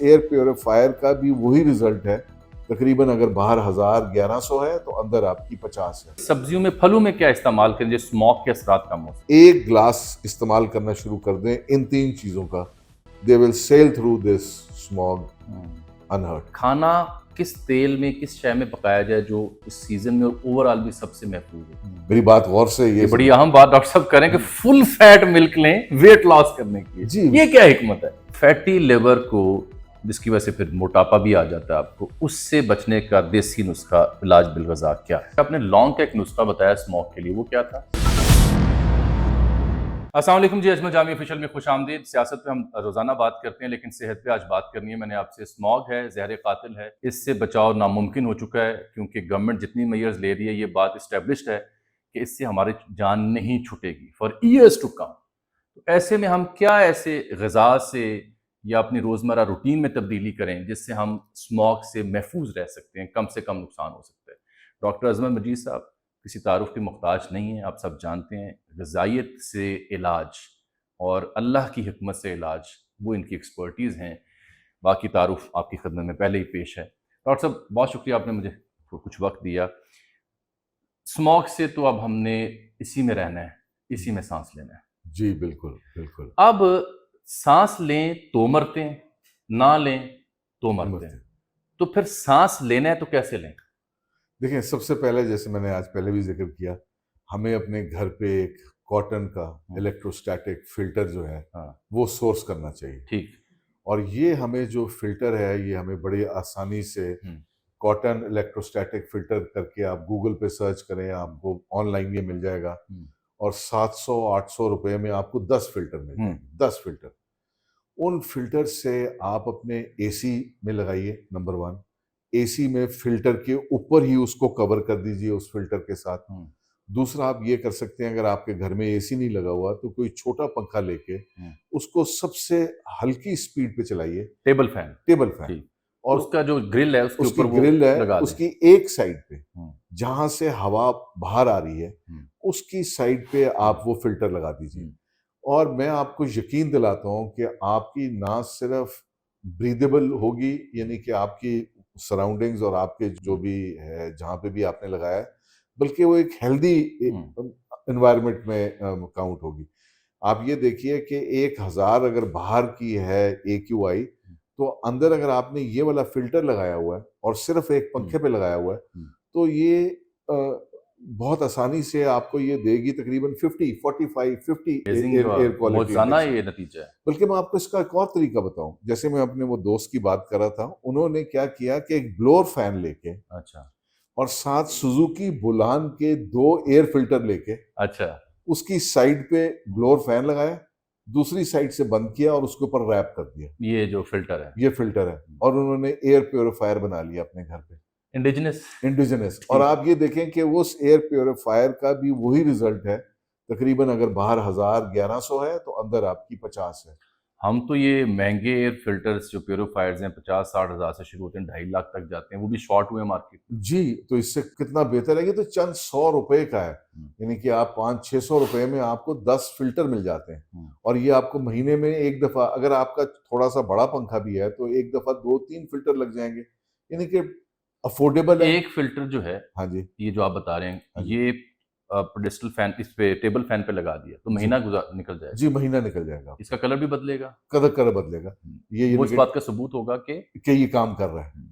Air purifier का भी वही रिजल्ट है। तकरीबन अगर बाहर 1000-1100 है तो अंदर आपकी 50 है। सब्जियों में, फलों में क्या इस्तेमाल करें जिससे स्मोक के असरात कम हो सके? एक ग्लास इस्तेमाल करना शुरू कर दें इन 3 चीज़ों का, they will sail through this smog unhurt. खाना किस तेल में, किस शय में पकाया जाए जो इस सीजन में और ओवरऑल भी सबसे महफूज है? मेरी बात गौर से ये बड़ी अहम बात डॉक्टर साहब करें कि फुल फैट मिल्क लें वेट लॉस करने के लिए। जी। ये क्या हिकमत है? फैटी लिवर को, जिसकी वजह से फिर मोटापा भी आ जाता है आपको, उससे बचने का देसी नुस्खा इलाज बिलगज़ा क्या है? आपने लौंग का एक नुस्खा बताया स्मोक के लिए, वो क्या था? अस्सलाम वालेकुम जी, अजमल जामी ऑफिशियल में खुश आमदीद। सियासत पे हम रोज़ाना बात करते हैं, लेकिन सेहत पे आज बात करनी है मैंने आपसे। स्मॉग है, ज़हर कातिल है, इससे बचाव नामुमकिन हो चुका है क्योंकि गवर्नमेंट जितनी मेजर्स ले रही है, ये बात इस्टेब्लिश्ड है कि इससे हमारी जान नहीं छूटेगी फॉर ईयर्स टू कम। तो ऐसे में हम क्या ऐसे ग़िज़ा से या अपनी रोज़मर्रा रूटीन में तब्दीली करें जिससे हम स्मॉग से महफूज रह सकते हैं, कम से कम नुकसान हो सकता है? डॉक्टर अजमल मजीद साहब किसी तारुफ के मुहताज नहीं है, आप सब जानते हैं। ग़िज़ाइयत से इलाज और अल्लाह की हिकमत से इलाज, वो इनकी एक्सपर्टीज़ हैं। बाकी तारुफ आपकी खिदमत में पहले ही पेश है। डॉक्टर साहब बहुत शुक्रिया, आपने मुझे कुछ वक्त दिया। स्मॉग से तो अब हमने इसी में रहना है, इसी में सांस लेना है। जी बिल्कुल बिल्कुल। अब सांस लें तो मरते हैं, ना लें तो मरते हैं। तो फिर सांस लेना है तो कैसे लें? देखिए, सबसे पहले जैसे मैंने आज पहले भी जिक्र किया, हमें अपने घर पे एक कॉटन का इलेक्ट्रोस्टैटिक फिल्टर जो है वो सोर्स करना चाहिए। ठीक। और ये हमें जो फिल्टर है ये हमें बड़ी आसानी से कॉटन इलेक्ट्रोस्टैटिक फिल्टर करके आप गूगल पे सर्च करें, आपको ऑनलाइन ये मिल जाएगा। और 700-800 रुपए में आपको 10 फिल्टर मिल जाएंगे, 10 फिल्टर। उन फिल्टर से आप अपने एसी में लगाइए, नंबर 1। एसी में फिल्टर के ऊपर ही उसको कवर कर दीजिए उस फिल्टर के साथ। दूसरा आप ये कर सकते हैं, अगर आपके घर में एसी नहीं लगा हुआ तो कोई छोटा पंखा लेके उसको सबसे हल्की स्पीड पे चलाइए। Table fan. Table fan. और उसका जो ग्रिल है उसके ऊपर वो ग्रिल है, लगा दें। उसकी एक साइड पे जहां से हवा बाहर आ रही है उसकी साइड पे आप वो फिल्टर लगा दीजिए। और मैं आपको यकीन दिलाता हूं कि आपकी ना सिर्फ ब्रीदेबल होगी, यानी कि आपकी सराउंडिंग्स और आपके जो भी है जहां पे भी आपने लगाया है, बल्कि वो एक हेल्दी एनवायरनमेंट में काउंट होगी। आप ये देखिए कि 1000 अगर बाहर की है AQI, तो अंदर अगर आपने ये वाला फिल्टर लगाया हुआ है और सिर्फ एक पंखे पे लगाया हुआ है, तो ये बहुत आसानी से आपको ये देगी तकरीबन 50, 45, 50 एयर क्वालिटी इंडेक्स। ये नतीजा है। बल्कि मैं आपको इसका एक और तरीका बताऊं, जैसे मैं अपने वो दोस्त की बात कर रहा था, उन्होंने क्या किया कि एक ब्लोअर फैन लेके, अच्छा, और साथ सुजुकी बुलान के 2 एयर फिल्टर लेके, अच्छा, उसकी साइड पे ब्लोअर फैन लगाया, दूसरी साइड से बंद किया और उसके ऊपर रैप कर दिया। ये जो फिल्टर है, ये फिल्टर है। और उन्होंने एयर प्योरीफायर बना लिया अपने घर पे, इंडिजिनस। और आप ये देखें कि उस एयर प्योरीफायर का भी वही रिजल्ट है। तकरीबन अगर बाहर 1000-1100 है तो अंदर आपकी 50 है। हम तो ये महंगे एयर फिल्टर्स जो प्योरीफायर्स हैं 50-60 हज़ार से शुरू होते हैं, 2.5 लाख तक जाते हैं, वो भी शॉर्ट हुए मार्केट में। जी, तो इससे कितना बेहतर है, ये तो चंद 100 रुपए का है। यानी कि आप 500-600 रुपए में आपको 10 फिल्टर मिल जाते हैं। और ये आपको महीने में एक दफा, अगर आपका थोड़ा सा बड़ा पंखा भी है तो एक दफा 2-3 फिल्टर लग जाएंगे, यानी कि अफोर्डेबल है। एक फिल्टर जो है, हाँ जी, ये जो आप बता रहे हैं, हाँ जी। ये पेडेस्टल फैन, इस पे टेबल फैन पे लगा दिया तो महीना निकल जाएगा। जी, महीना निकल जाएगा। इसका कलर भी बदलेगा, कलर बदलेगा। ये वो इस बात का सबूत होगा कि ये काम कर रहा है।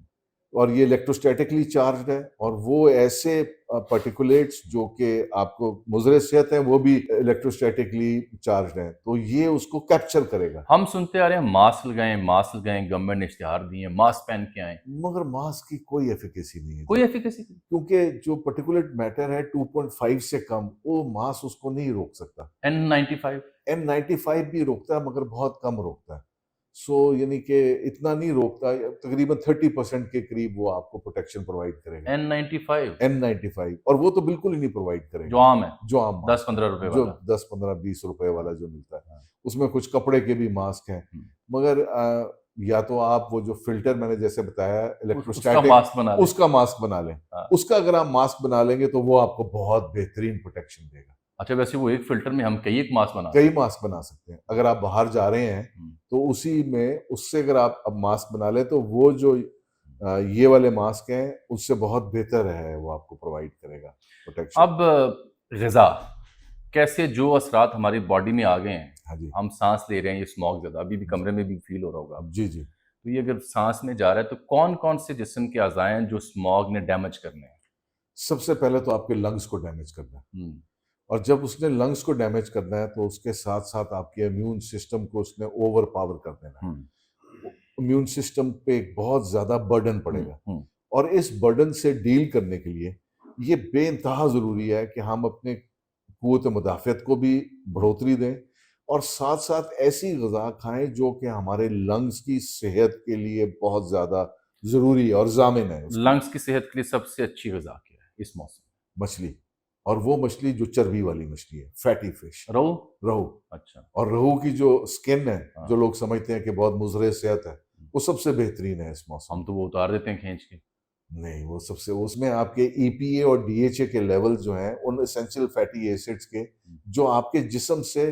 और ये इलेक्ट्रोस्टैटिकली चार्ज्ड है, और वो ऐसे पार्टिकुलेट्स जो कि आपको मुज़रे सेहत है वो भी इलेक्ट्रोस्टैटिकली चार्ज्ड है, तो ये उसको कैप्चर करेगा। हम सुनते आ रहे हैं मास्क लगाएं, गवर्नमेंट ने इश्तिहार दिए हैं मास्क पहन के आए, मगर मास्क की कोई एफिकेसी नहीं है, कोई एफिकेसी नहीं। क्योंकि जो पार्टिकुलेट मैटर है 2.5 से कम, वो मास्क उसको नहीं रोक सकता। N95 भी रोकता है मगर बहुत कम रोकता है। सो यानी कि इतना नहीं रोकता, तकरीबन 30% के करीब वो आपको प्रोटेक्शन प्रोवाइड करेगा। N95, और वो तो बिल्कुल ही नहीं प्रोवाइड करेगा जो आम है, जो आम 10-15 रुपए जो वाला, 10-15-20 रुपए वाला जो मिलता है। उसमें कुछ कपड़े के भी मास्क हैं, मगर या तो आप वो जो फिल्टर मैंने जैसे बताया इलेक्ट्रोस्टैटिक, उसका मास्क बना लें। उसका अगर आप मास्क बना लेंगे तो वो आपको बहुत बेहतरीन प्रोटेक्शन देगा। अच्छा, वैसे वो एक फिल्टर में हम कई एक मास्क बना कई मास्क बना सकते हैं। अगर आप बाहर जा रहे हैं तो उसी में उससे अगर आप अब मास्क बना लें तो वो जो ये वाले मास्क हैं उससे बहुत बेहतर है, वो आपको प्रोवाइड करेगा प्रोटेक्शन। अब ग़िज़ा कैसे जो असरात हमारी बॉडी में आ गए हैं, हाँ जी। हम सांस ले रहे हैं, ये स्मॉग ज़्यादा अभी भी कमरे में भी फील हो रहा होगा आपको। जी, जी। तो ये अगर सांस में जा रहा है तो कौन कौन से जिस्म के अज़ा हैं जो स्मॉग ने डैमेज करने हैं? सबसे पहले तो आपके लंग्स को डैमेज करना है, हम्म, और जब उसने लंग्स को डैमेज करना है तो उसके साथ-साथ आपके इम्यून सिस्टम को उसने ओवर पावर कर देना है। हम्म, इम्यून सिस्टम पे एक बहुत ज़्यादा बर्डन पड़ेगा, हम्म, और इस बर्डन से डील करने के लिए ये बेइंतहा ज़रूरी है कि हम अपने क़ुव्वत मुदाफ़ियत को भी बढ़ोतरी दें, और साथ-साथ ऐसी ग़िज़ा खाएँ जो कि हमारे लंग्स की सेहत के लिए बहुत ज़्यादा ज़रूरी है और ज़ामिन है उसके लिए। लंग्स की सेहत के लिए सबसे अच्छी ग़िज़ा क्या है इस मौसम मछली, और वो मछली जो चर्बी वाली मछली है, फैटी फिश, में? रोहू? रोहू। अच्छा। और रोहू की जो स्किन है, हाँ। जो लोग समझते हैं कि बहुत मुज़र सेहत है, वो सबसे बेहतरीन है इस मौसम हम में। तो वो उतार देते हैं खींच के। नहीं, वो सबसे उसमें आपके ईपीए और डीएचए के लेवल जो हैं, उन एसेंशियल फैटी एसिड्स के, जो आपके जिस्म से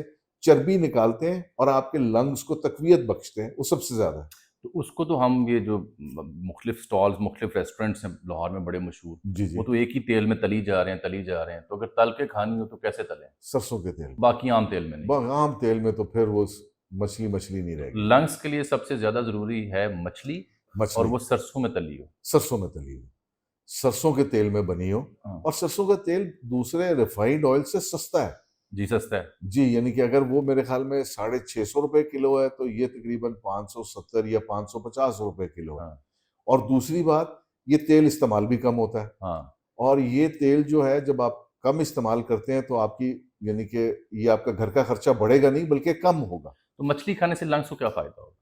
चर्बी निकालते हैं और आपके लंग्स को तक़वियत बख्शते हैं, वो सबसे ज़्यादा है। तो उसको तो हम ये जो मुख्तलिफ स्टॉल्स, मुख्तलिफ रेस्टोरेंट्स हैं लाहौर में बड़े मशहूर, जी, वो जी। तो एक ही तेल में तली जा रहे हैं, तली जा रहे हैं। तो अगर तल के खानी हो तो कैसे तलें? सरसों के तेल में। बाकी आम तेल में नहीं। आम तेल में तो फिर वो मछली मछली नहीं रहेगी। लंग्स के लिए सबसे ज़्यादा ज़रूरी है मछली, और मछली वो सरसों में तली हो। सरसों में तली हुई, सरसों के तेल में बनी हो, हाँ, और सरसों का तेल दूसरे रिफाइंड ऑयल से सस्ता है। जी सस्ता है। जी, यानी कि अगर वो मेरे ख़्याल में 650 रुपए किलो है, तो ये तकरीबन 570 या 550 रुपए किलो है। हाँ, और दूसरी बात, ये तेल इस्तेमाल भी कम होता है, हाँ। और ये तेल जो है जब आप कम इस्तेमाल करते हैं तो आपकी, यानी कि ये आपका घर का खर्चा बढ़ेगा नहीं बल्कि कम होगा। तो मछली खाने से लंग्स को क्या फ़ायदा होगा?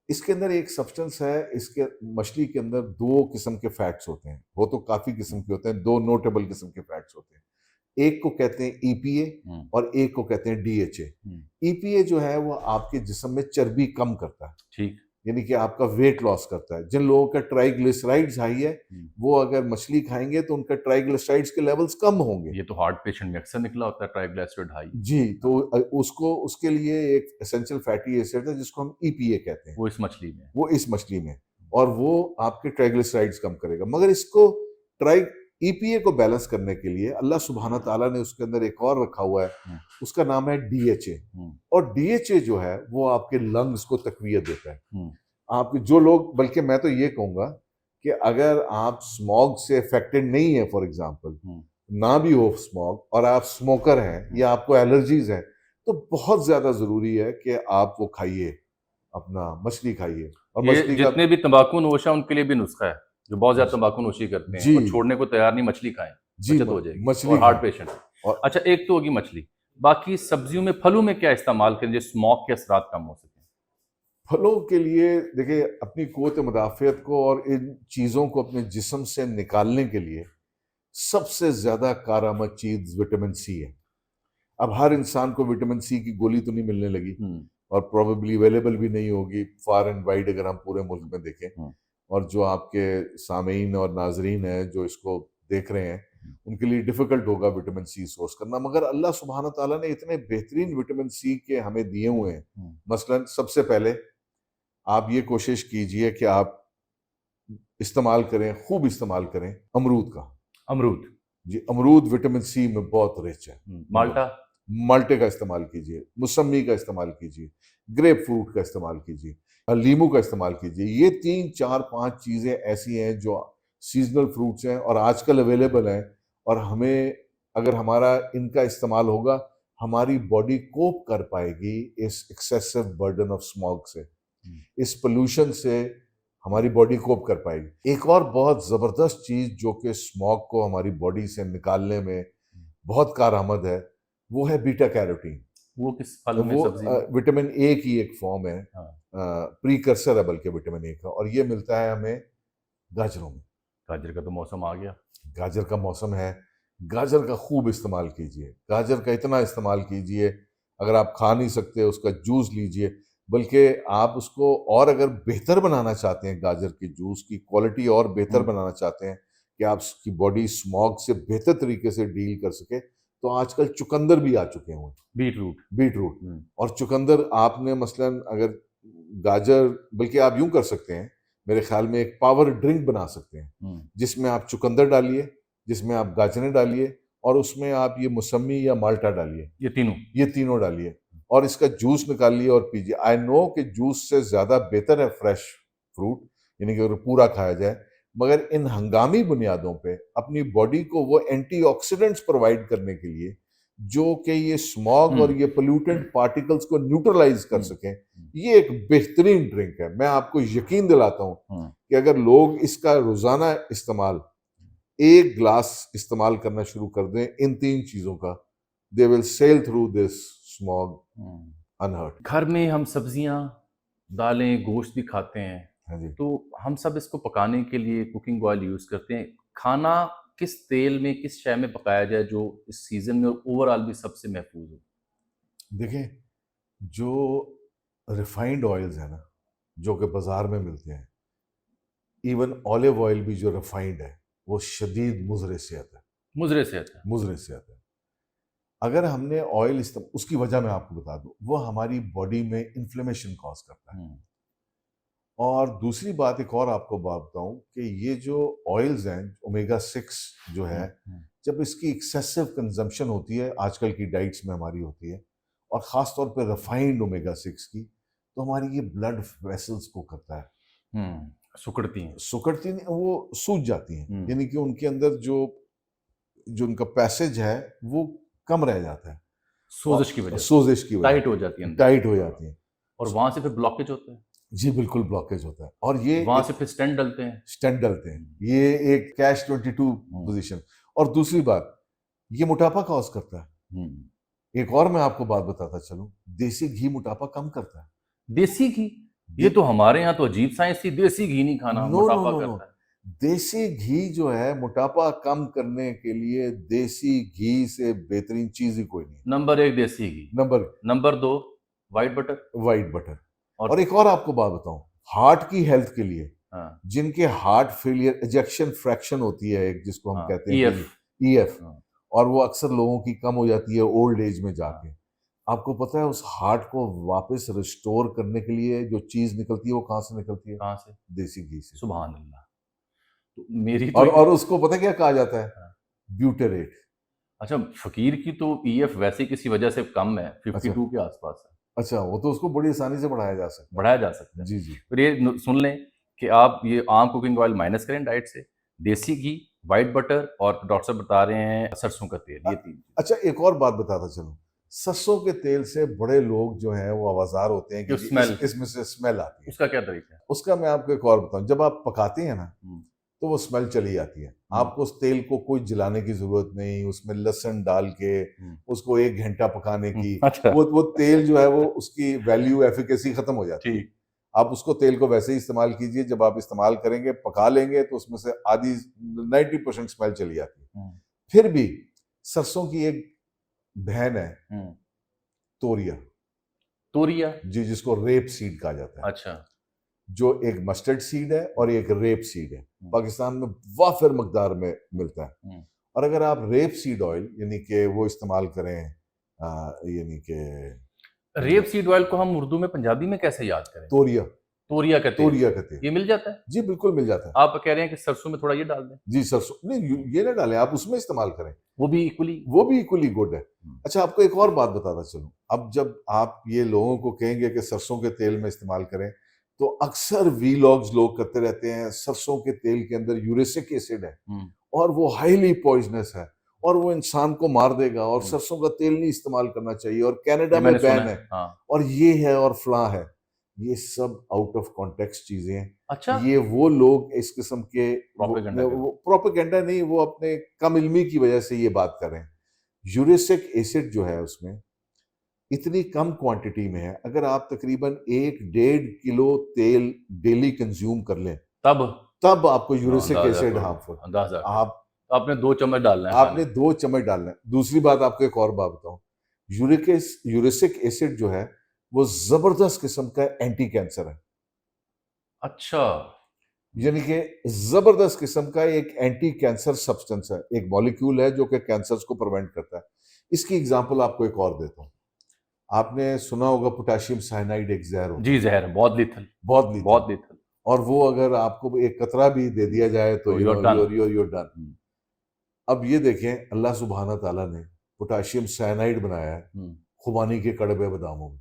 इसके अंदर एक सब्सटेंस है, इसके मछली के अंदर 2 किस्म के फैट्स होते हैं, वो तो काफ़ी किस्म के होते हैं, 2 नोटेबल किस्म के फैट्स होते हैं। एक को कहते हैं ईपीए हुँ, और एक को कहते हैं डीएचए। हुँ, ईपीए जो है वो आपके जिस्म में चर्बी कम करता है, ठीक। यानी कि आपका वेट लॉस करता है। जिन लोगों का ट्राइग्लिसराइड्स हाई है, हुँ। वो अगर मछली खाएँगे तो उनका ट्राइग्लिसराइड्स के लेवल्स कम होंगे। ये तो हार्ट पेशेंट में अक्सर निकला होता है ट्राइग्लिसराइड हाई। जी, तो उसको उसके लिए एक एसेंशियल फैटी एसिड है जिसको हम ईपीए कहते हैं, वो इस मछली में है। वो इस मछली में, और वो आपके ट्राइग्लिसराइड्स कम करेगा। मगर इसको ट्राइ ईपीए को बैलेंस करने के लिए अल्लाह सुब्हाना ताला ने उसके अंदर एक और रखा हुआ है, हुँ, उसका नाम है डीएचए। हुँ, और डीएचए जो है वो आपके लंग्स को तक़वियत देता है। हुँ, आप जो लोग, बल्कि मैं तो ये कहूँगा कि अगर आप स्मॉग से अफेक्टेड नहीं है, फॉर एग्जांपल, हुँ, ना भी हो स्मॉग और आप स्मोकर हैं या आपको एलर्जीज हैं, तो बहुत ज़्यादा ज़रूरी है कि आप वो खाइए, अपना मछली खाइए। और ये मछली का, जितने भी तंबाकू नोश हैं उनके लिए भी नुस्खा है। जो बहुत ज़्यादा जी, तंबाकू नोशी करते हैं, जी, वो छोड़ने को तैयार नहीं, मछली खाएँ, जी, बचत हो जाएगी। मछली और हार्ट खाएँ। पेशेंट। और अच्छा, एक तो होगी मछली, बाकी सब्जियों में, फलों में क्या इस्तेमाल करें जिससे स्मॉग के असरात कम हो सकें? फलों के लिए देखिए, अपनी क़ुव्वत मुदाफ़ियत को और इन चीज़ों को अपने जिस्म से निकालने के लिए सबसे ज़्यादा कारआमद चीज़ विटामिन सी है। अब हर इंसान को विटामिन सी की गोली तो नहीं मिलने लगी, हुँ, और प्रोबेबली अवेलेबल भी नहीं होगी फार एंड वाइड अगर हम पूरे मुल्क में देखें। हुँ, और जो आपके सामीन और नाजरीन हैं जो इसको देख रहे हैं, हुँ, उनके लिए डिफ़िकल्ट होगा विटामिन सी सोर्स करना, मगर अल्लाह सुब्हाना ताला ने इतने बेहतरीन विटामिन सी के हमें दिए हुए हैं। हुँ। मसलन सबसे पहले आप ये कोशिश कीजिए कि आप इस्तेमाल करें, खूब इस्तेमाल करें अमरूद का। अमरूद, जी, अमरूद विटामिन सी में बहुत रिच है। नंबर माल्टा, माल्टे का इस्तेमाल कीजिए, मौसम्मी का इस्तेमाल कीजिए, ग्रेप फ्रूट का इस्तेमाल कीजिए, लीमू का इस्तेमाल कीजिए। ये 3, 4, 5 चीज़ें ऐसी हैं जो सीज़नल फ्रूट्स हैं और आजकल अवेलेबल हैं, और हमें, अगर हमारा इनका इस्तेमाल होगा, हमारी बॉडी कोप कर पाएगी इस एक्सेसिव बर्डन ऑफ स्मॉग से, इस पोल्यूशन से हमारी बॉडी कोप कर पाएगी। एक और बहुत ज़बरदस्त चीज़ जो कि स्मॉग को हमारी बॉडी से निकालने में बहुत कारआमद है, वो है बीटा कैरोटीन। वो किस फल में, वो सब्जी में? विटामिन ए की एक फॉर्म है, हाँ, प्रीकर्सर है बल्कि विटामिन ए का, और ये मिलता है हमें गाजरों में। गाजर का तो मौसम आ गया। गाजर का मौसम है, गाजर का खूब इस्तेमाल कीजिए, गाजर का इतना इस्तेमाल कीजिए, अगर आप खा नहीं सकते उसका जूस लीजिए, बल्कि आप उसको और अगर बेहतर बनाना चाहते हैं, गाजर के जूस की क्वालिटी और बेहतर हुँ, बनाना चाहते हैं कि आपकी बॉडी स्मॉग से बेहतर तरीके से डील कर सके, तो आजकल चुकंदर भी आ चुके हैं, बीट रूट। बीटरूट। और चुकंदर आपने मसलन अगर गाजर, बल्कि आप यूं कर सकते हैं, मेरे ख्याल में एक पावर ड्रिंक बना सकते हैं जिसमें आप चुकंदर डालिए, जिसमें आप गाजरें डालिए और उसमें आप ये मौसमी या माल्टा डालिए, ये तीनों डालिए और इसका जूस निकालिए और पीजिए। आई नो कि जूस से ज्यादा बेहतर है फ्रेश फ्रूट, यानी कि अगर पूरा खाया जाए, मगर इन हंगामी बुनियादों पे अपनी बॉडी को वो एंटीऑक्सीडेंट्स प्रोवाइड करने के लिए जो कि ये स्मॉग और ये पोल्यूटेंट पार्टिकल्स को न्यूट्रलाइज कर सकें, ये एक बेहतरीन ड्रिंक है। मैं आपको यकीन दिलाता हूं कि अगर लोग इसका रोजाना इस्तेमाल, एक ग्लास इस्तेमाल करना शुरू कर दें इन 3 चीजों का, they will sail through this smog unhurt. घर में हम सब्जियां, दालें, गोश्त भी खाते हैं, हाँ जी। तो हम सब इसको पकाने के लिए कुकिंग ऑयल यूज करते हैं। खाना किस तेल में, किस शय में पकाया जाए जो इस सीजन में और ओवरऑल भी सबसे महफूज हो? देखें, जो रिफाइंड ऑयल्स है ना, जो कि बाजार में मिलते हैं, इवन ऑलिव ऑयल भी जो रिफाइंड है, वो शदीद मुजरे सेहत है, मुजरे से आता है। मुजरे सेहत है। अगर हमने ऑयल उसकी वजह मैं आपको बता दूं, वो हमारी बॉडी में इन्फ्लेमेशन कॉज करता है। और दूसरी बात, एक और आपको बात बताऊं कि ये जो ऑयल्स हैं, ओमेगा 6 जो है, जब इसकी एक्सेसिव कंजम्पशन होती है, आजकल की डाइट्स में हमारी होती है, और ख़ास तौर पे रिफाइंड ओमेगा 6 की, तो हमारी ये ब्लड वेसल्स को करता है, सुकड़ती नहीं, वो सूज जाती हैं, यानी कि उनके अंदर जो जो उनका पैसेज है वो कम रह जाता है, सोजिश की वजह से सोजिश की वजह टाइट हो जाती है, टाइट हो जाती है, और वहां से फिर ब्लॉकेज होता है। जी बिल्कुल ब्लॉकेज होता है, और ये वहां से फिर स्टेंट डलते हैं। स्टेंट डलते हैं, ये एक कैश 22 पोजीशन। और दूसरी बात, ये मोटापा कॉज करता है। एक और मैं आपको बात बताता चलूं, देसी घी मोटापा कम करता है। देसी घी? ये तो हमारे यहाँ तो अजीब साइंस थी, देसी घी नहीं खाना, मोटापा करता है। देसी घी जो है मोटापा कम करने के लिए, देसी घी से बेहतरीन चीज ही कोई नहीं। नंबर 1 देसी घी, नंबर 2 व्हाइट बटर। और एक और आपको बात बताऊं, हार्ट की हेल्थ के लिए, जिनके हार्ट फेलियर, इजेक्शन फ्रैक्शन होती है एक, जिसको हम कहते हैं ईएफ, और वो अक्सर लोगों की कम हो जाती है ओल्ड एज में जाके। आपको पता है उस हार्ट को वापस रिस्टोर करने के लिए जो चीज निकलती है वो कहाँ से निकलती है? कहाँ से? देसी घी से। सुभान अल्लाह। तो मेरी तो और उसको पता क्या कहा जाता है? ब्यूटेरेट। अच्छा, फकीर की तो ईएफ वैसे किसी वजह से कम है, 52 के आसपास है। अच्छा, वो तो उसको बड़ी आसानी से बढ़ाया जा सकता है। जी जी। फिर ये सुन लें कि आप ये आम कुकिंग ऑयल माइनस करें डाइट से, देसी घी, व्हाइट बटर, और डॉक्टर साहब बता रहे हैं सरसों का तेल, ये 3। अच्छा, एक और बात बताता चलूं, सरसों के तेल से बड़े लोग जो हैं वो आवाजार होते हैं कि इसमें से स्मेल आती है। उसका क्या तरीका है? उसका मैं आपको एक और बताऊं, जब आप पकाते हैं ना तो वो स्मेल चली जाती है। आपको उस तेल को कोई जलाने की जरूरत नहीं, उसमें लहसुन डाल के उसको 1 घंटा पकाने की, अच्छा। वो तेल जो है वो उसकी वैल्यू एफिकेसी खत्म हो जाती है। आप उसको तेल को वैसे ही इस्तेमाल कीजिए, जब आप इस्तेमाल करेंगे, पका लेंगे, तो उसमें से आधी 90% स्मेल चली जाती है। फिर भी सरसों की एक बहन है तोरिया जी, जिसको रेप सीड कहा जाता है। अच्छा। जो एक मस्टर्ड सीड है और एक रेप सीड है, पाकिस्तान में वाफिर मकदार में मिलता है। और अगर आप रेप सीड ऑयल यानी कि वो इस्तेमाल करें, यानी कि रेप सीड ऑयल को हम उर्दू में, पंजाबी में कैसे याद करें? तोरिया का तेल। ये मिल जाता है? जी बिल्कुल मिल जाता है। आप कह रहे हैं कि सरसों में थोड़ा ये डाल दें? जी, सरसों नहीं, ये ना डालें, आप उसमें इस्तेमाल करें, वो भी इक्वली गुड है। अच्छा, आपको एक और बात बताता चलूं, अब जब आप ये लोगों को कहेंगे कि सरसों के तेल में इस्तेमाल करें, तो अक्सर वीलॉग्स लोग करते रहते हैं, सरसों के तेल के अंदर यूरेसिक एसिड है और वो हाईली पॉइजनस है और वो इंसान को मार देगा, और सरसों का तेल नहीं इस्तेमाल करना चाहिए, और कनाडा में बैन है, और ये है और फला है। ये सब आउट ऑफ कॉन्टेक्स्ट चीजें हैं। अच्छा, ये वो लोग इस किस्म के प्रोपेगेंडा नहीं, वो अपने कम इल्मी की वजह से ये बात कर रहे हैं। यूरेसिक एसिड जो है उसमें इतनी कम क्वांटिटी में है, अगर आप तकरीबन 1-1.5 किलो तेल डेली कंज्यूम कर लें, तब आपको यूरेसिक एसिड हार्मफुल। आपने 2 चम्मच डालना है, आपने 2 चम्मच डालना है। दूसरी बात, आपको एक और बात बताऊं, यूरेसिक एसिड जो है वो जबरदस्त किस्म का एंटी कैंसर है। अच्छा। यानी कि जबरदस्त किस्म का एक एंटी कैंसर सब्सटेंस है, एक मॉलिक्यूल है जो कि कैंसर को प्रिवेंट करता है। इसकी एग्जांपल आपको एक और देता हूँ। आपने सुना होगा पोटेशियम साइनाइड एक जहर होता जी, है, जहर है, बहुत लिथल, बहुत लीथल, बहुत लिथल। और वो अगर आपको एक कतरा भी दे दिया जाए तो तो you are done. you're done। अब ये देखें, अल्लाह सुब्हाना ताला ने पोटेशियम साइनाइड बनाया है खुबानी के कड़वे बादामों में।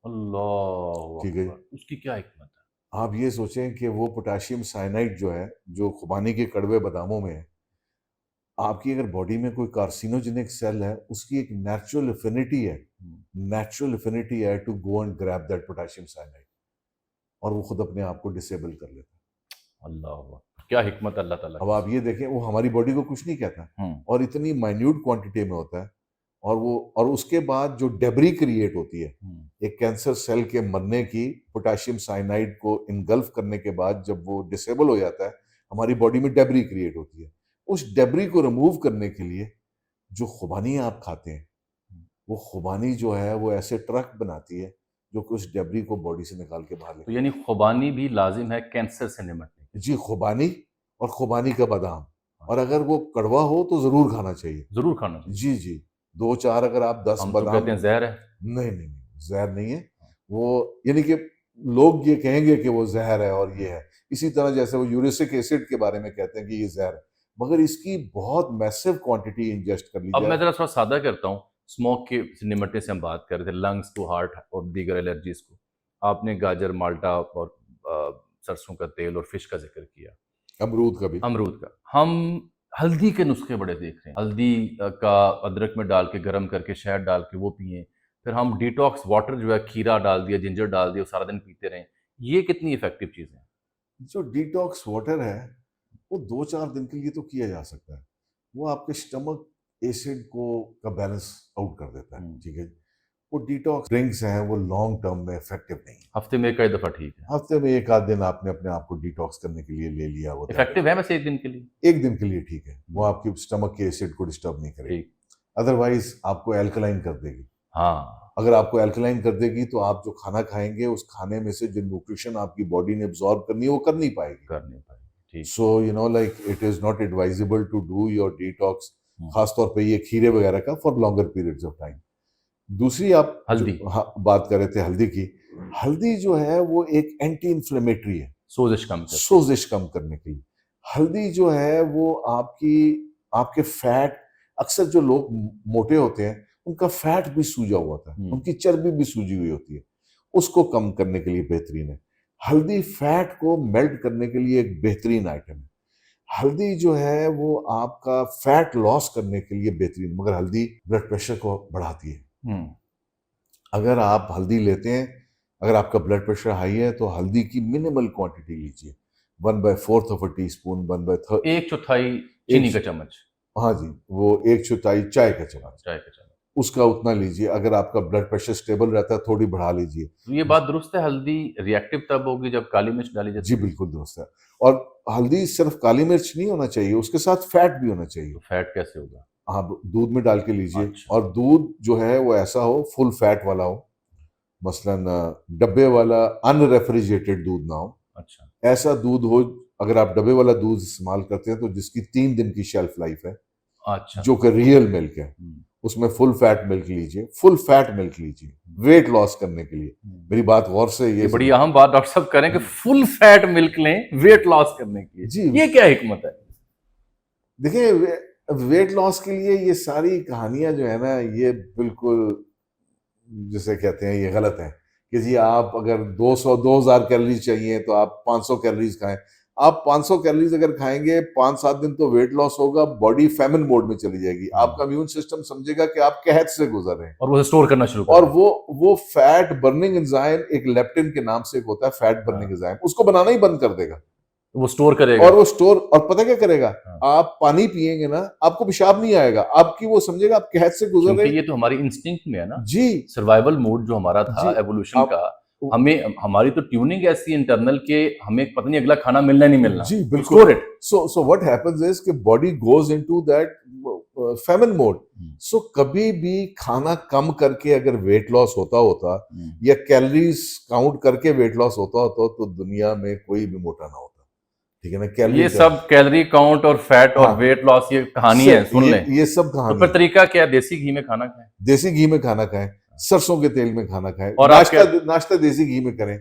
अल्लाह ठीक है, अकबर, उसकी क्या हिकमत है? आप ये सोचें कि वो पोटेशियम साइनाइड जो है, जो खुबानी के कड़वे बादामों में है, आपकी अगर बॉडी में कोई कार्सिनोजेनिक सेल है, उसकी एक नेचुरल एफिनिटी है, नेचुरल एफिनिटी है to go and grab that potassium cyanide, और वो खुद अपने आप को डिसेबल कर लेता है। अल्लाह अकबर, क्या हिकमत अल्लाह ताला अब की। आप ये देखें, वो हमारी बॉडी को कुछ नहीं कहता, और इतनी माइन्यूट क्वांटिटी में होता है, और उसके बाद जो डेब्री क्रिएट होती है एक कैंसर सेल के मरने की, पोटेशियम साइनाइड को इनगल्फ करने के बाद जब वो डिसेबल हो जाता है, हमारी बॉडी में डेब्री क्रिएट होती है। उस डेब्री को रिमूव करने के लिए जो खुबानी आप खाते हैं, वो खुबानी जो है वो ऐसे ट्रक बनाती है जो कि उस डेब्री को बॉडी से निकाल के बाहर तो लेके यानी खुबानी भी लाजिम है कैंसर से निपटने के जी, खुबानी और खुबानी का बादाम, और अगर वो कड़वा हो तो जरूर खाना चाहिए। लिए। जरूर खाना चाहिए। जी जी, 2-4 अगर आप 10 हम तो बादाम, कहते हैं जहर है। नहीं नहीं नहीं, जहर नहीं है वो, यानी कि लोग ये कहेंगे कि वो जहर है और ये है, इसी तरह जैसे वो यूरिसिक एसिड के बारे में कहते हैं कि ये जहर है, मगर इसकी बहुत मैसिव क्वांटिटी इंजेस्ट कर ली अब मैं जाए। जरा थोड़ा सादा करता हूँ। स्मोक के से निपटने से हम बात कर रहे थे, लंग्स को, हार्ट और दीगर एलर्जीज को। आपने गाजर, माल्टा और सरसों का तेल और फिश का जिक्र किया, अमरूद का भी। अमरूद का। हम हल्दी के नुस्खे बड़े देख रहे हैं, हल्दी का अदरक में डाल के गर्म करके शहद डाल के वो पिए। फिर हम डिटॉक्स वाटर जो है, खीरा डाल दिया, जिंजर डाल दिया, सारा दिन पीते रहें। ये कितनी इफेक्टिव चीज़ें हैं? जो डिटॉक्स वाटर है वो 2-4 दिन के लिए तो किया जा सकता है, वो आपके स्टमक एसिड को का बैलेंस आउट कर देता है। ठीक है, वो डिटॉक्स ड्रिंक्स हैं वो लॉन्ग टर्म में इफेक्टिव नहीं है। हफ्ते में कई दफ़ा ठीक है। हफ्ते में 1 आध दिन आपने अपने आप को डिटॉक्स करने के लिए ले लिया, वो इफेक्टिव है वैसे एक दिन के लिए? एक दिन के लिए ठीक है, वो आपकी स्टमक के एसिड को डिस्टर्ब नहीं करेगी। ठीक। अदरवाइज आपको एल्कलाइन कर देगी। हाँ। अगर आपको एल्कलाइन कर देगी तो आप जो खाना खाएंगे उस खाने में से जो न्यूट्रिशन आपकी बॉडी ने एब्जॉर्ब करनी है वो कर नहीं पाएगी। कर नहीं पाएगी। ठीक। So like it is not advisable to do your detox, खासतौर पे ये खीरे वगैरह का, for longer periods of time. दूसरी आप हल्दी, बात कर रहे थे हल्दी की, हल्दी जो है वो एक एंटी इंफ्लेमेटरी है, सोजिश कम करती है। सोजिश कम करने के लिए। हल्दी जो है वो आपके फैट, अक्सर जो लोग मोटे होते हैं उनका फैट भी सूजा हुआ होता है, उनकी चर्बी भी सूजी हुई होती है, उसको कम करने के लिए बेहतरीन है। हल्दी फैट को मेल्ट करने के लिए एक बेहतरीन आइटम है। हल्दी जो है वो आपका फैट लॉस करने के लिए बेहतरीन, मगर हल्दी ब्लड प्रेशर को बढ़ाती है। अगर आप हल्दी लेते हैं, अगर आपका ब्लड प्रेशर हाई है तो हल्दी की मिनिमल क्वांटिटी लीजिए, 1/4 ऑफ अ टीस्पून, 1/3, 1/4 चीनी का चम्मच। हाँ जी, वो 1/4 चाय का चम्मच, चाय का चम्मच, उसका उतना लीजिए। अगर आपका ब्लड प्रेशर स्टेबल रहता है थोड़ी बढ़ा लीजिए। तो ये बात दुरुस्त है, हल्दी रिएक्टिव तब होगी जब काली मिर्च डाली जाती जी है? बिल्कुल दुरुस्त है। और हल्दी सिर्फ काली मिर्च नहीं होना चाहिए, उसके साथ फैट भी होना चाहिए। तो फैट कैसे होगा? आप दूध में डाल के लीजिए। अच्छा। और दूध जो है वो ऐसा हो, फुल फैट वाला हो, मसलन डब्बे वाला अनरेफ्रिजरेटेड दूध ना हो। अच्छा। ऐसा दूध हो, अगर आप डब्बे वाला दूध इस्तेमाल करते हैं तो जिसकी 3 दिन की शेल्फ लाइफ है, अच्छा। जो कि रियल मिल्क है, उसमें फुल फैट मिल्क लीजिए, फुल फैट मिल्क लीजिए वेट लॉस करने के लिए। मेरी बात गौर से ये बड़ी अहम बात डॉक्टर साहब करें कि फुल फैट मिल्क लें वेट लॉस करने के लिए। जी, ये क्या हिकमत है? देखिए, वेट लॉस के लिए ये सारी कहानियां जो है ना, ये बिल्कुल जिसे कहते हैं ये गलत है कि जी आप अगर 200-2000 कैलोरीज चाहिए तो आप 500 कैलोरीज खाएं। आप 500 कैलोरीज अगर खाएंगे 5-7 दिन तो वेट लॉस होगा, बॉडी फैमिन मोड में चली जाएगी, आपका इम्यून सिस्टम समझेगा कि आप कहत से गुजर रहे हैं और वो स्टोर करना शुरू और वो फैट बर्निंग एंजाइम, एक लेप्टिन के नाम से एक होता है फैट बर्निंग एंजाइम, उसको बनाना ही बंद कर देगा, वो स्टोर करेगा। और वो स्टोर, और पता क्या करेगा, आप पानी पिएंगे ना आपको पेशाब नहीं आएगा, आपकी वो समझेगा आप कहत से गुजर रहे हैं। ये तो हमारी इंस्टिंक्ट में है ना जी, सर्वाइवल मोड जो हमारा था एवोल्यूशन का, हमें हमारी तो ट्यूनिंग ऐसी इंटरनल के हमें पता नहीं अगला खाना मिलना नहीं मिलना। जी बिल्कुल। सो व्हाट हैपेंस इज कि body goes into that famine mode. So कभी भी खाना कम करके अगर वेट लॉस होता या कैलोरीज काउंट करके वेट लॉस होता तो दुनिया में कोई भी मोटा ना होता। ठीक है ना, कैलोरी ये सब कैलोरी काउंट और फैट और हाँ, वेट लॉस ये कहानी है, सुन लें। ये सब तो कहानी फिर है। तरीका क्या है? देसी घी में खाना खाएं देसी घी में खाना खाएं, सरसों के तेल में खाना खाएं, और आप क्या नाश्ता देसी घी में करें,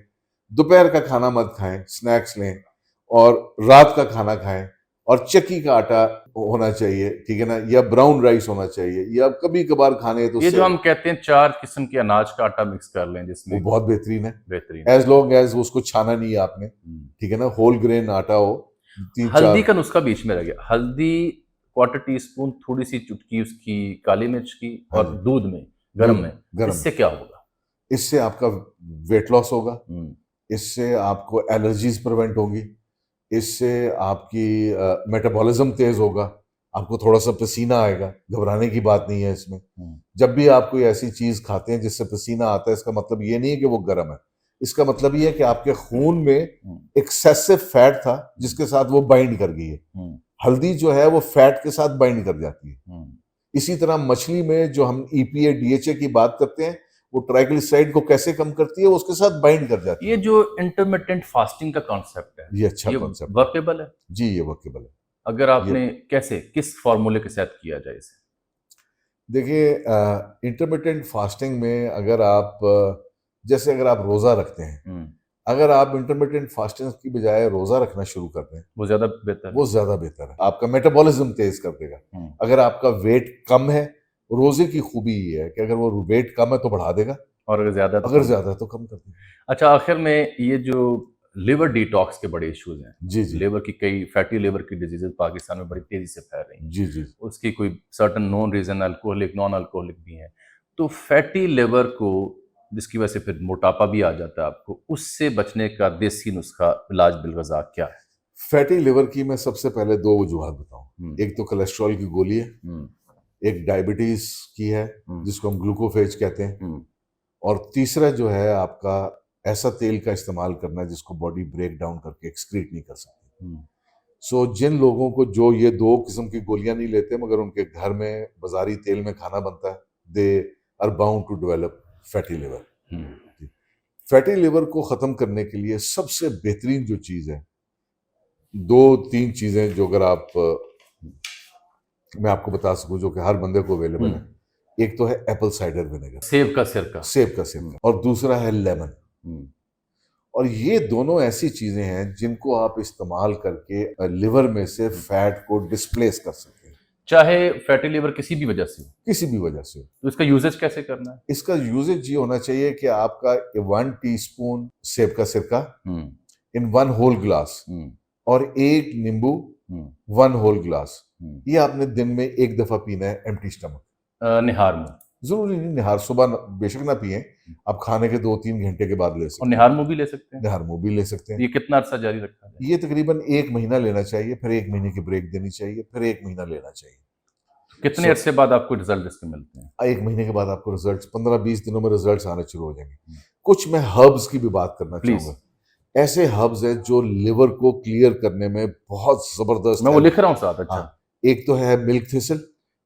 दोपहर का खाना मत खाएं, स्नैक्स लें, और रात का खाना खाएं, और चक्की का आटा होना चाहिए, ठीक है ना, या ब्राउन राइस होना चाहिए, या कभी कभार खाने तो ये जो हम कहते हैं 4 किस्म के अनाज का आटा मिक्स कर लें वो जिसमें बहुत बेहतरीन है, बेहतरीन। एज लॉन्ग एज उसको छाना नहीं है आपने, ठीक है ना, होल ग्रेन आटा हो, 3-4। हल्दी का नुस्खा बीच में रह गया। हल्दी क्वार्टर टी स्पून, थोड़ी सी चुटकी उसकी काली मिर्च की, हाँ और जी, दूध में गर्म में, गर्म इससे क्या होगा? इससे आपका वेट लॉस होगा, हम्म, इससे आपको एलर्जीज प्रिवेंट होंगी, इससे आपकी मेटाबॉलिज्म तेज होगा, आपको थोड़ा सा पसीना आएगा, घबराने की बात नहीं है इसमें। जब भी आप कोई ऐसी चीज खाते हैं जिससे पसीना आता है, इसका मतलब ये नहीं है कि वो गर्म है, इसका मतलब ये है कि आपके खून में एक्सेसिव फैट था जिसके साथ वो बाइंड कर गई है। हल्दी जो है वो फैट के साथ बाइंड कर जाती है। इसी तरह मछली में जो हम ईपीए डीएचए की बात करते हैं, वो ट्राइग्लिसराइड को कैसे कम करती है, वो उसके साथ बाइंड कर जाती है। ये जो इंटरमिटेंट फास्टिंग का कॉन्सेप्ट है, ये अच्छा ये कॉन्सेप्ट वर्केबल है? जी, ये वर्केबल है। अगर ये आपने कैसे, किस फॉर्मूले के साथ किया जाए इसे? देखिए, इंटरमिटेंट फास्टिंग में अगर आप जैसे अगर आप रोजा रखते हैं, अगर आप इंटरमिटेंट फास्टिंग की बजाय रोजा रखना शुरू कर दें, वो ज्यादा बेहतर है। वो ज्यादा बेहतर है, आपका मेटाबॉलिज्म तेज कर देगा। अगर आपका वेट कम है, रोजे की खूबी ये है कि अगर वो वेट कम है तो बढ़ा देगा, और अगर ज्यादा तो अगर कम। ज्यादा है तो कम कर देगा। अच्छा, आखिर में ये जो लिवर डिटॉक्स के बड़े इश्यूज हैं, जी जी लिवर की कई फैटी लिवर की डिजीजेज पाकिस्तान में बड़ी तेजी से फैल रही हैं, जी जी उसकी कोई certain non reason alcoholic non alcoholic भी हैं, तो फैटी लिवर को, जिसकी वजह से फिर मोटापा भी आ जाता है आपको, उससे बचने का देसी नुस्खा इलाज बिलगज़ा क्या है? फैटी लिवर की मैं सबसे पहले दो वजूहत बताऊं। एक तो कोलेस्ट्रॉल की गोली है, एक डायबिटीज की है जिसको हम ग्लूकोफेज कहते हैं, और तीसरा जो है आपका ऐसा तेल का इस्तेमाल करना है जिसको बॉडी ब्रेक डाउन करके एक्सक्रीट नहीं कर सकती। सो जिन लोगों को जो ये दो किस्म की गोलियां नहीं लेते मगर उनके घर में बाजारी तेल में खाना बनता है, they are bound to develop fatty liver. Fatty liver को खत्म करने के लिए सबसे बेहतरीन जो चीज है, 2-3 चीजें जो अगर आप मैं आपको बता सकूं जो कि हर बंदे को अवेलेबल है। एक तो है एप्पल साइडर विनेगर, सेब का सिरका। सेब का सिरका, और दूसरा है लेमन। और ये दोनों ऐसी चीजें हैं जिनको आप इस्तेमाल करके लिवर में से फैट को डिस्प्लेस कर सकते हैं, चाहे फैटी लिवर किसी भी वजह से हो, किसी भी वजह से। तो इसका यूजेज कैसे करना है? इसका यूजेज ये होना चाहिए कि आपका 1 टीस्पून सेब का सिरका इन 1 होल ग्लास, और 1 नींबू 1 होल ग्लास, ये आपने दिन में एक दफा पीना है एम्प्टी स्टमक। निहार मुंह। जरूरी नहीं निहार, सुबह बेशक ना पिए, आप खाने के 2-3 घंटे के बाद ले और सकते हैं। निहार मुंह भी ले सकते हैं? निहार मुंह भी ले सकते हैं। ये कितना अरसा जारी रखा जाए? ये तकरीबन 1 महीना लेना चाहिए, फिर 1 महीने की ब्रेक देनी चाहिए, फिर 1 महीना लेना चाहिए। कितने So, अरसे बाद आपको रिजल्ट इसके मिलते हैं? 1 महीने के बाद आपको रिजल्ट्स 15-20 दिनों में रिजल्ट्स आने शुरू हो जाएंगे। कुछ मैं हर्ब्स की भी बात करना प्लीज। चाहूंगा। ऐसे हर्ब्स हैं जो लिवर को क्लियर करने में बहुत जबरदस्त मैं वो help- लिख रहा हूँ साथ। अच्छा। हाँ, एक तो है मिल्क थिसल।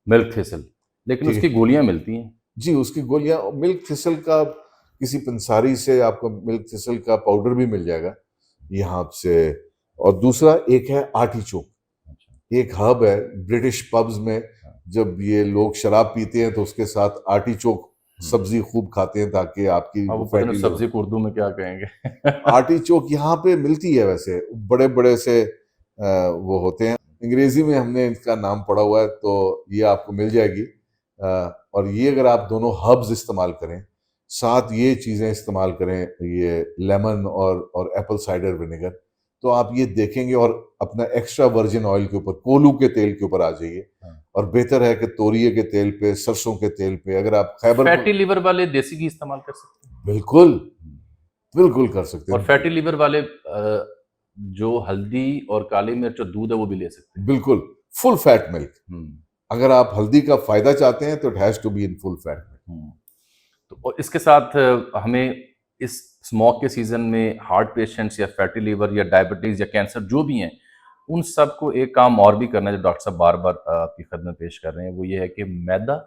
मिल्क थिसल, लेकिन ठीक उसकी है गोलियां मिलती हैं। जी, उसकी गोलियां, मिल्क थिसल का किसी पंसारी से आपको मिल्क थिसल का पाउडर भी मिल जाएगा यहाँ से। और दूसरा एक है आर्टिचोक, एक हर्ब है, ब्रिटिश पब्स में जब ये लोग शराब पीते हैं तो उसके साथ आर्टिचोक सब्जी खूब खाते हैं ताकि आपकी अब वो पता नहीं सब्जी को उर्दू में क्या कहेंगे। आर्टिचोक यहाँ पे मिलती है, वैसे बड़े बड़े से वो होते हैं, अंग्रेजी में हमने इसका नाम पढ़ा हुआ है, तो ये आपको मिल जाएगी। और ये अगर आप दोनों हर्ब्स इस्तेमाल करें, साथ ये चीज़ें इस्तेमाल करें, ये लेमन और एप्पल साइडर विनेगर, तो आप ये देखेंगे। और अपना एक्स्ट्रा वर्जिन ऑयल के ऊपर, कोलू के तेल के ऊपर आ जाइए, और बेहतर है कि तोरिए के तेल पे, सरसों के तेल पे, अगर आप खैबर फैटी लिवर वाले देसी घी इस्तेमाल कर सकते हैं? बिल्कुल बिल्कुल कर सकते और हैं। फैटी लिवर वाले जो हल्दी और काली मिर्च और दूध है वो भी ले सकते हैं? बिल्कुल फुल फैट मिल्क। अगर आप हल्दी का फायदा चाहते हैं तो it has to be in full fat milk. तो और इसके साथ हमें इस स्मोक के सीजन में हार्ट पेशेंट्स या फैटी लिवर या डायबिटीज या कैंसर जो भी हैं, उन सब को एक काम और भी करना है जो डॉक्टर साहब बार बार आपकी खदमत पेश कर रहे हैं, वो ये है कि मैदा,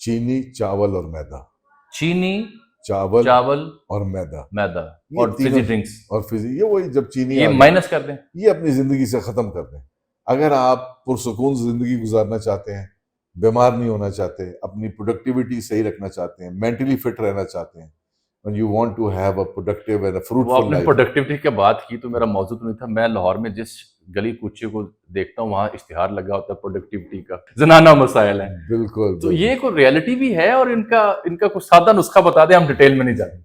चीनी, चावल और मैदा। चीनी, चावल चावल और मैदा, मैदा ये और फिजी तीनों, ड्रिंक्स, और फिजी, ये वही जब चीनी ये आ गई, माइनस कर दें। ये अपनी जिंदगी से खत्म कर दें। अगर आप पुरसुकून जिंदगी गुजारना चाहते हैं, बीमार नहीं होना चाहते, अपनी प्रोडक्टिविटी सही रखना चाहते हैं, मेंटली फिट रहना चाहते हैं, and you want to have a productive and a वो fruitful आपने life, प्रोडक्टिविटी की बात की तो मेरा मौजूद नहीं था। मैं लाहौर में जिस गली कूचे को देखता हूँ वहाँ इश्तिहार लगा होता है प्रोडक्टिविटी का, जनाना मसाइल है। बिल्कुल तो बिल्कुल। ये कोई रियलिटी भी है और इनका इनका कुछ सादा नुस्खा बता दें, हम डिटेल में नहीं जाते।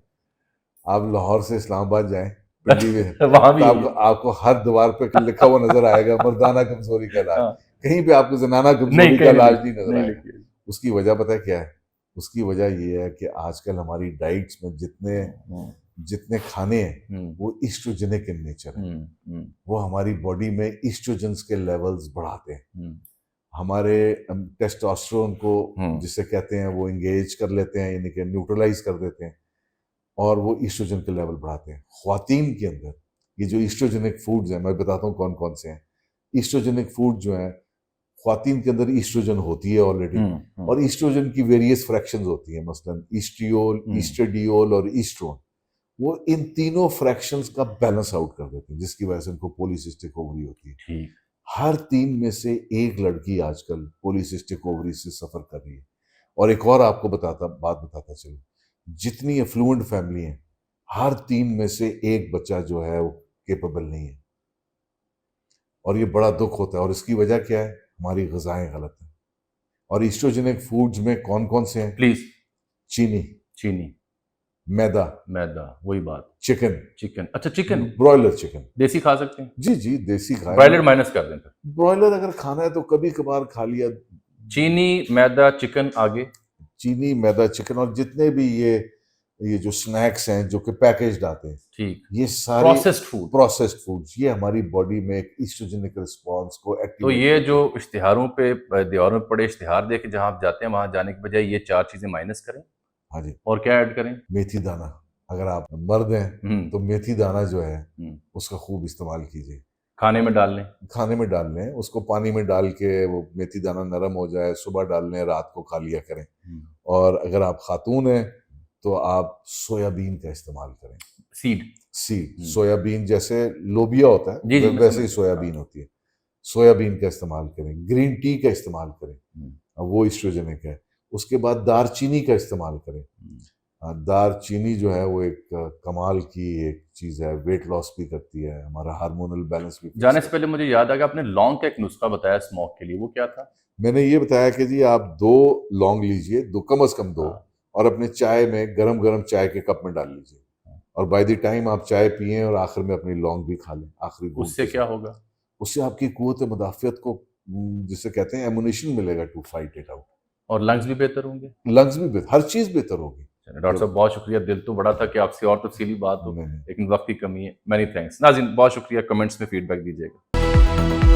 आप लाहौर से इस्लामाबाद जाएं, पिंडी में, वहां भी तो यही आपको हर दीवार पे लिखा हुआ नजर आएगा मर्दाना कमजोरी का है। इलाज। हाँ, कहीं पे आपको जनाना नहीं कमजोरी का कहीं इलाज नहीं, नहीं नजर नहीं आएगा। लिखी है। उसकी वजह पता है क्या है? उसकी वजह ये है कि आजकल हमारी डाइट्स में जितने जितने खाने हैं वो ईस्ट्रोजेनिक इन नेचर है। वो हमारी बॉडी में ईस्ट्रोजन्स के लेवल्स बढ़ाते हैं, हमारे टेस्टोस्टेरोन को जिसे कहते हैं वो इंगेज कर लेते हैं, यानी कि न्यूट्रलाइज कर देते हैं, और वो ईस्ट्रोजन के लेवल बढ़ाते हैं। ख्वातीन के अंदर ये जो ईस्ट्रोजेनिक फूड्स हैं, मैं बताता हूँ कौन कौन से हैं। ईस्ट्रोजेनिक फूड जो हैं, ख्वातीन के अंदर ईस्ट्रोजन होती है ऑलरेडी, और ईस्ट्रोजन की वेरियस फ्रैक्शंस होती हैं, मसलन ईस्ट्रियोल, ईस्ट्रेडियोल और ईस्ट्रोन। वो इन तीनों फ्रैक्शंस का बैलेंस आउट कर देते हैं, जिसकी वजह से उनको पॉलीसिस्टिक ओवरी होती है। हर 3 में से एक लड़की आजकल पॉलीसिस्टिक ओवरी से सफर कर रही है। और एक और आपको बात बताता चलूं, जितनी एफ्लुएंट फैमिली है, हर 3 में से एक बच्चा जो है वो केपेबल नहीं है, और ये बड़ा दुख होता है। और इसकी वजह क्या है? हमारी ग़िज़ाएं गलत हैं। और ईस्ट्रोजेनिक फूड्स में कौन कौन से हैं? प्लीज, चीनी, मैदा, वही बात, चिकन। अच्छा, चिकन ब्रॉयलर चिकन, देसी खा सकते हैं? जी देसी खाएं। ब्रॉयलर माइनस कर दें फिर। ब्रॉयलर अगर खाना है तो कभी कभार खा लिया। चीनी, मैदा, चिकन, आगे चीनी, मैदा, चिकन, और जितने भी ये जो स्नैक्स हैं जो कि पैकेज्ड आते हैं, ठीक, ये सारे प्रोसेस्ड फूड्स, ये हमारी बॉडी में एक ईस्ट्रोजेनिक रिस्पांस को एक्टिवेट। तो ये जो इश्तिहारों पे दीवारों में पड़े इश्तिहार देख के जहां आप जाते हैं वहां जाने के बजाय ये 4 चीजें माइनस करें। हाँ जी। और क्या ऐड करें? मेथी दाना, अगर आप मर्द हैं तो मेथी दाना जो है उसका खूब इस्तेमाल कीजिए। खाने में डाल लें, उसको पानी में डाल के वो मेथी दाना नरम हो जाए, सुबह डाल लें, रात को खा लिया करें। और अगर आप खातून हैं तो आप सोयाबीन का इस्तेमाल करें। सीड सोयाबीन, जैसे लोबिया होता है वैसे ही सोयाबीन होती है, सोयाबीन का इस्तेमाल करें। ग्रीन टी का इस्तेमाल करें, वो ईस्ट्रोजेनिक है। उसके बाद दारचीनी का इस्तेमाल करें। दारचीनी जो है वो एक कमाल की एक चीज़ है, वेट लॉस भी करती है, हमारा हार्मोनल बैलेंस भी। जाने से पहले मुझे याद आ गया, आपने लौंग का एक नुस्खा बताया स्मोक के लिए, वो क्या था? मैंने ये बताया कि जी आप 2 लौंग लीजिए, कम अज कम 2, और अपने चाय में गरम गरम चाय के कप में डाल लीजिए, और बाय द टाइम आप चाय पिए और आखिर में अपनी लौंग भी खा लें आखिरी। उससे क्या होगा? उससे आपकी कुव्वत मुदाफ़ियत को, जिसे कहते हैं, एमुनेशन मिलेगा टू फाइट इट आउट। और लंग्स भी बेहतर होंगे? हर चीज़ बेहतर होगी। डॉक्टर साहब बहुत शुक्रिया, दिल तो बड़ा था कि आपसे और तफसीली बात हो, लेकिन वक्त की कमी है। Many thanks. नाज़रीन बहुत शुक्रिया, कमेंट्स में फीडबैक दीजिएगा।